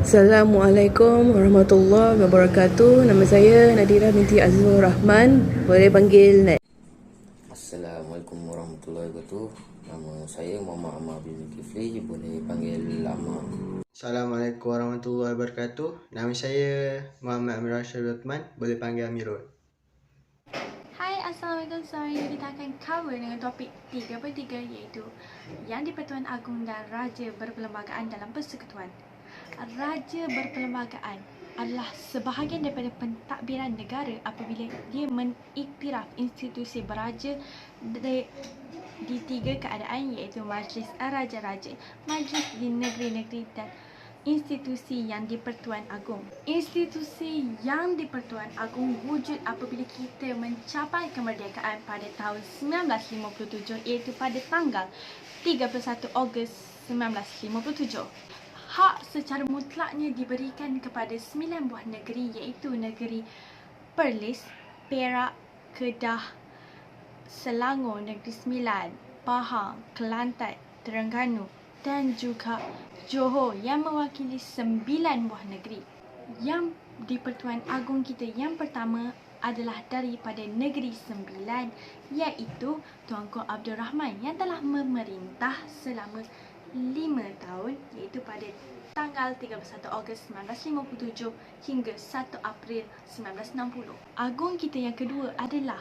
Assalamualaikum warahmatullahi wabarakatuh. Nama saya Nadira binti Azizur Rahman. Boleh panggil Nat. Assalamualaikum warahmatullahi wabarakatuh. Nama saya Muhammad Ammar bin Zulkifli, boleh panggil Ammar. Assalamualaikum warahmatullahi wabarakatuh. Nama saya Muhammad Amir Rashid Uthman, boleh panggil Amirul. Hai, Assalamualaikum. Kita akan cover dengan topik 3/3 iaitu Yang di-Pertuan Agong dan Raja Berperlembagaan dalam Persekutuan. Raja berperlembagaan adalah sebahagian daripada pentadbiran negara apabila dia mengiktiraf institusi beraja di 3 keadaan iaitu Majlis Raja-Raja, Majlis di negeri-negeri dan institusi Yang di-Pertuan Agong. Institusi Yang di-Pertuan Agong wujud apabila kita mencapai kemerdekaan pada tahun 1957 iaitu pada tanggal 31 Ogos 1957. Hak secara mutlaknya diberikan kepada 9 buah negeri iaitu negeri Perlis, Perak, Kedah, Selangor, Negeri Sembilan, Pahang, Kelantan, Terengganu dan juga Johor yang mewakili 9 buah negeri. Yang di-Pertuan Agong kita yang pertama adalah daripada Negeri Sembilan iaitu Tuanku Abdul Rahman yang telah memerintah selama 5 tahun iaitu pada tanggal 31 Ogos 1957 hingga 1 April 1960. Agong kita yang kedua adalah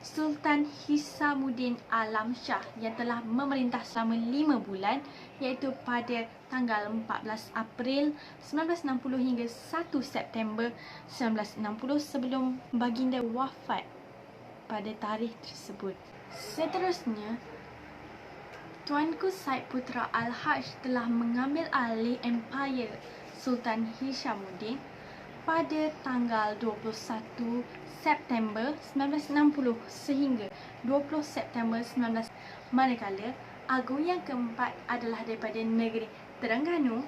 Sultan Hishamuddin Alam Shah yang telah memerintah selama 5 bulan iaitu pada tanggal 14 April 1960 hingga 1 September 1960 sebelum baginda wafat pada tarikh tersebut. Seterusnya, Tuanku Said Putra Al-Hajj telah mengambil alih Empire Sultan Hishamuddin pada tanggal 21 September 1960 sehingga 20 September 1960. Manakala Agung yang keempat adalah daripada negeri Terengganu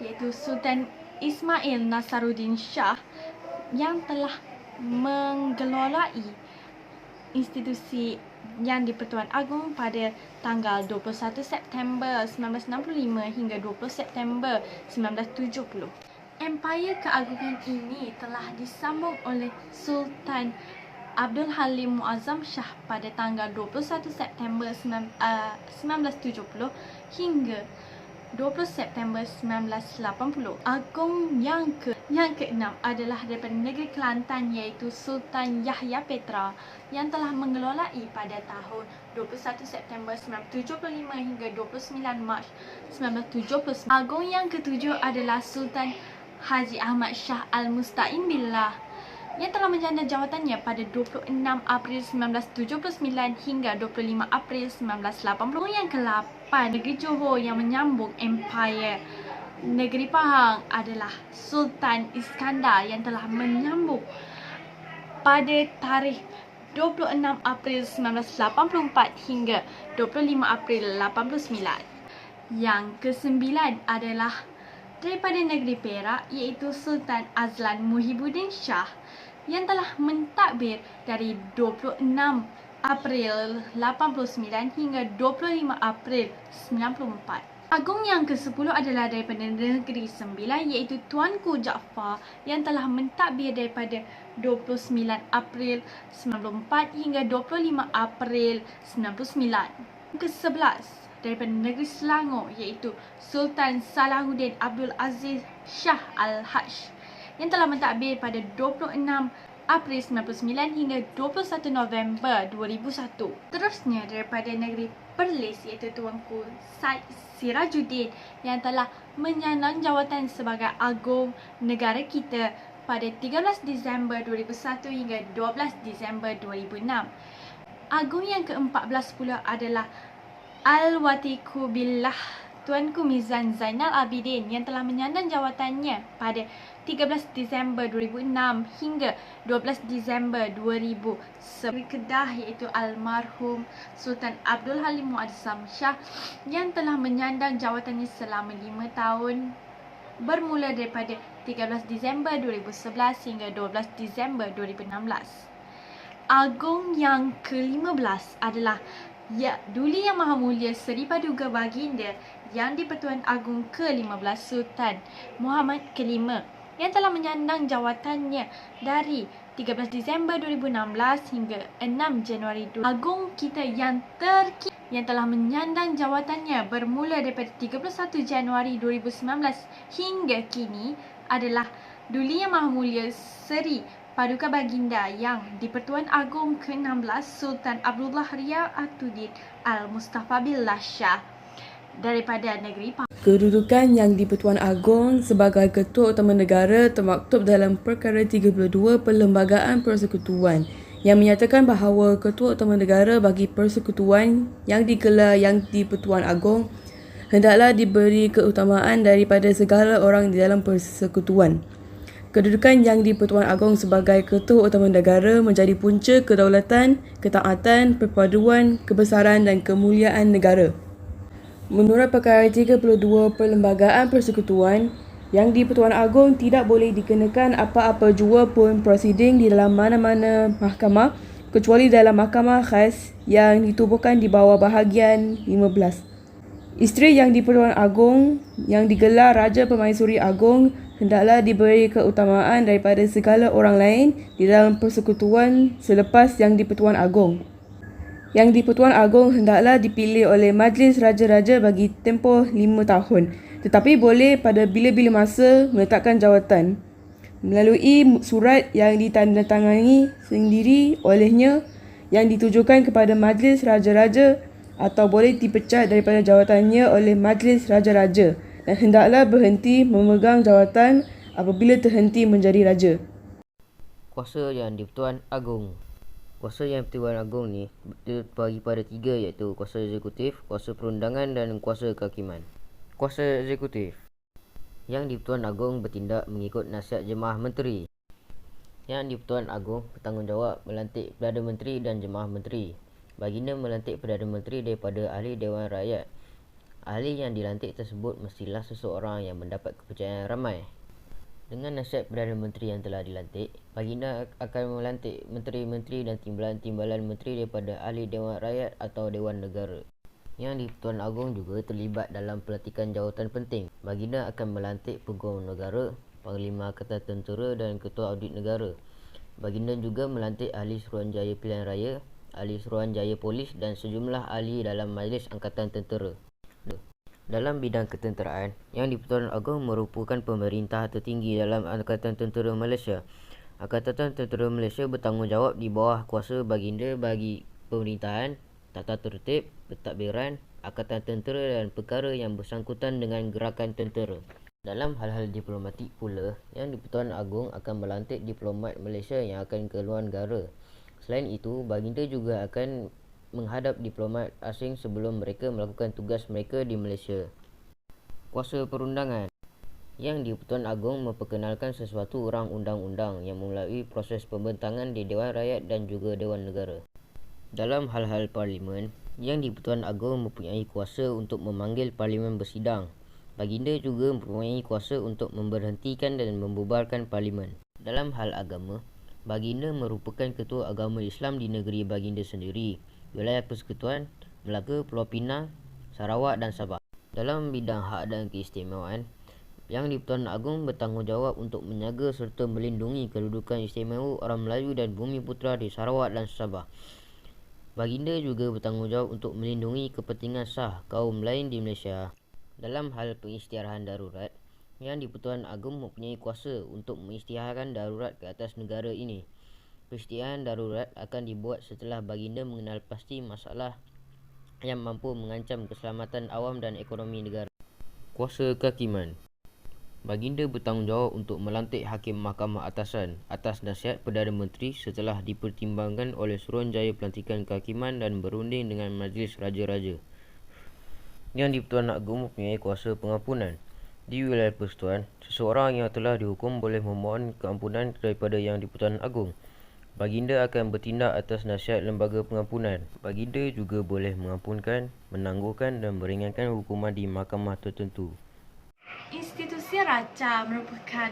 iaitu Sultan Ismail Nasaruddin Shah yang telah mengelolai institusi Yang di-Pertuan Agong pada tanggal 21 September 1965 hingga 20 September 1970. Empire keagungan ini telah disambung oleh Sultan Abdul Halim Muazzam Shah pada tanggal 21 September 1970 hingga 20 September 1980. Agong yang keenam adalah daripada negeri Kelantan iaitu Sultan Yahya Petra yang telah mengelolai pada tahun 21 September 1975 hingga 29 Mac 1979. Agong yang ketujuh adalah Sultan Haji Ahmad Shah Al-Musta'in Billah yang telah menjana jawatannya pada 26 April 1979 hingga 25 April 1980. Yang ke-8, negeri Johor yang menyambung Empire Negeri Pahang adalah Sultan Iskandar yang telah menyambung pada tarikh 26 April 1984 hingga 25 April 1989. Yang ke-9 adalah daripada negeri Perak iaitu Sultan Azlan Muhyiddin Shah yang telah mentadbir dari 26 April 89 hingga 25 April 94. Agong yang ke-10 adalah daripada negeri Sembilan iaitu Tuanku Jaafar yang telah mentadbir daripada 29 April 94 hingga 25 April 99. Ke-11 daripada negeri Selangor iaitu Sultan Salahuddin Abdul Aziz Shah Al-Hajj yang telah mentadbir pada 26 April 99 hingga 21 November 2001. Terusnya daripada negeri Perlis iaitu Tuanku Said Sirajuddin yang telah menyandang jawatan sebagai Agong negara kita pada 13 Disember 2001 hingga 12 Disember 2006. Agong yang ke-14 pula adalah Al-Watiku Billah Tuanku Mizan Zainal Abidin yang telah menyandang jawatannya pada 13 Disember 2006 hingga 12 Disember 2000. Kedah iaitu Almarhum Sultan Abdul Halim Muazzam Shah yang telah menyandang jawatannya selama 5 tahun bermula daripada 13 Disember 2011 hingga 12 Disember 2016. Agong yang ke-15 adalah Ya, Duli Yang Maha Mulia Seri Paduka Baginda Yang di-Pertuan Agong ke-15 Sultan Muhammad ke-5 yang telah menyandang jawatannya dari 13 Disember 2016 hingga 6 Januari 2020. Agong kita yang terkini yang telah menyandang jawatannya bermula daripada 31 Januari 2019 hingga kini adalah Duli Yang Maha Mulia Seri Paduka Baginda Yang di-Pertuan Agong ke-16 Sultan Abdullah Riau Atuddin Al-Mustafa Billah Shah daripada negeri Kedudukan Yang di-Pertuan Agong sebagai Ketua Utama Negara termaktub dalam Perkara 32 Perlembagaan Persekutuan yang menyatakan bahawa Ketua Utama Negara bagi Persekutuan yang digelar Yang di-Pertuan Agong hendaklah diberi keutamaan daripada segala orang di dalam persekutuan. Kedudukan Yang di-Pertuan Agong sebagai Ketua Utama Negara menjadi punca kedaulatan, ketaatan, perpaduan, kebesaran dan kemuliaan negara. Menurut Perkara 32 Perlembagaan Persekutuan, Yang di-Pertuan Agong tidak boleh dikenakan apa-apa jua pun prosiding di dalam mana-mana mahkamah kecuali dalam mahkamah khas yang ditubuhkan di bawah bahagian 15. Isteri Yang di-Pertuan Agong yang digelar Raja Permaisuri Agong hendaklah diberi keutamaan daripada segala orang lain di dalam persekutuan selepas Yang di-Pertuan Agong. Yang di-Pertuan Agong hendaklah dipilih oleh Majlis Raja-Raja bagi tempoh 5 tahun, tetapi boleh pada bila-bila masa meletakkan jawatan melalui surat yang ditandatangani sendiri olehnya yang ditujukan kepada Majlis Raja-Raja atau boleh dipecat daripada jawatannya oleh Majlis Raja-Raja dan hendaklah berhenti memegang jawatan apabila terhenti menjadi raja. Kuasa Yang di-Pertuan Agong. Kuasa Yang di-Pertuan Agong ni terbagi pada 3, iaitu kuasa eksekutif, kuasa perundangan dan kuasa kehakiman. Kuasa eksekutif. Yang di-Pertuan Agong bertindak mengikut nasihat Jemaah Menteri. Yang di-Pertuan Agong bertanggungjawab melantik Perdana Menteri dan Jemaah Menteri. Baginda melantik Perdana Menteri daripada ahli Dewan Rakyat. Ahli yang dilantik tersebut mestilah seseorang yang mendapat kepercayaan ramai. Dengan nasihat Perdana Menteri yang telah dilantik, Baginda akan melantik menteri-menteri dan timbalan-timbalan menteri daripada ahli Dewan Rakyat atau Dewan Negara. Yang di-Pertuan Agong juga terlibat dalam pelantikan jawatan penting. Baginda akan melantik Peguam Negara, Panglima Angkatan Tentera dan Ketua Audit Negara. Baginda juga melantik Ahli Suruhanjaya Pilihan Raya, Ahli Suruhanjaya Polis dan sejumlah ahli dalam Majlis Angkatan Tentera. Dalam bidang ketenteraan, Yang di-Pertuan Agong merupakan pemerintah tertinggi dalam Angkatan Tentera Malaysia. Angkatan Tentera Malaysia bertanggungjawab di bawah kuasa Baginda bagi pemerintahan, tata tertib, pentadbiran, Angkatan Tentera dan perkara yang bersangkutan dengan gerakan tentera. Dalam hal-hal diplomatik pula, Yang di-Pertuan Agong akan melantik diplomat Malaysia yang akan ke luar negara. Selain itu, Baginda juga akan menghadap diplomat asing sebelum mereka melakukan tugas mereka di Malaysia. Kuasa perundangan. Yang di-Pertuan Agong memperkenalkan sesuatu rang undang-undang yang melalui proses pembentangan di Dewan Rakyat dan juga Dewan Negara. Dalam hal-hal parlimen, Yang di-Pertuan Agong mempunyai kuasa untuk memanggil parlimen bersidang. Baginda juga mempunyai kuasa untuk memberhentikan dan membubarkan parlimen. Dalam hal agama, Baginda merupakan ketua agama Islam di negeri Baginda sendiri, wilayah persekutuan Melaka, Pulau Pinang, Sarawak dan Sabah. Dalam bidang hak dan keistimewaan, Yang di-Pertuan Agong bertanggungjawab untuk menjaga serta melindungi kedudukan istimewa orang Melayu dan Bumi Putera di Sarawak dan Sabah. Baginda juga bertanggungjawab untuk melindungi kepentingan sah kaum lain di Malaysia. Dalam hal pengisytiharan darurat, Yang di-Pertuan Agong mempunyai kuasa untuk mengisytiharkan darurat ke atas negara ini. Pengisytiharan darurat akan dibuat setelah Baginda mengenal pasti masalah yang mampu mengancam keselamatan awam dan ekonomi negara. Kuasa kehakiman. Baginda bertanggungjawab untuk melantik Hakim Mahkamah Atasan atas nasihat Perdana Menteri setelah dipertimbangkan oleh Suruhanjaya Pelantikan Kehakiman dan berunding dengan Majlis Raja-Raja. Yang di-Pertuan Agong mempunyai kuasa pengampunan. Di wilayah persekutuan, seseorang yang telah dihukum boleh memohon keampunan daripada Yang di-Pertuan Agong. Baginda akan bertindak atas nasihat Lembaga Pengampunan. Baginda juga boleh mengampunkan, menangguhkan dan meringankan hukuman di mahkamah tertentu. Institusi raja merupakan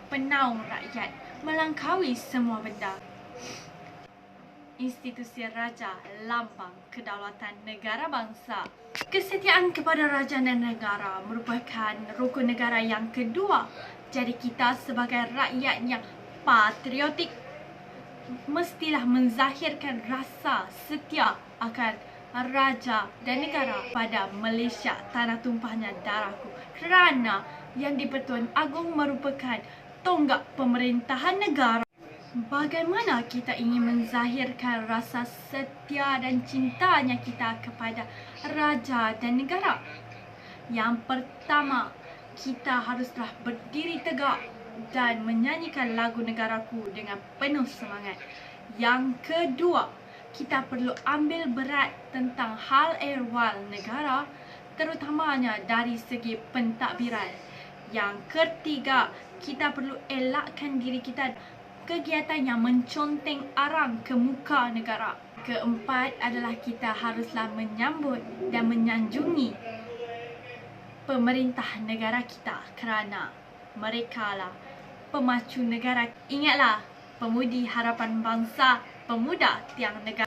penaung rakyat melangkaui semua benda. institusi raja, lambang kedaulatan negara bangsa. Kesetiaan kepada raja dan negara merupakan rukun negara yang kedua. Jadi kita sebagai rakyat yang patriotik mestilah menzahirkan rasa setia akan raja dan negara pada Malaysia, tanah tumpahnya darahku. Kerana Yang di-Pertuan Agong merupakan tonggak pemerintahan negara. Bagaimana kita ingin menzahirkan rasa setia dan cintanya kita kepada raja dan negara? Yang pertama, kita haruslah berdiri tegak dan menyanyikan lagu negaraku dengan penuh semangat. Yang kedua, kita perlu ambil berat tentang hal ehwal negara, terutamanya dari segi pentadbiran. Yang ketiga, kita perlu elakkan diri kita kegiatan yang menconteng arang ke muka negara. Keempat adalah kita haruslah menyambut dan menyanjungi pemerintah negara kita kerana merekalah pemacu negara. Ingatlah, pemudi harapan bangsa, pemuda tiang negara.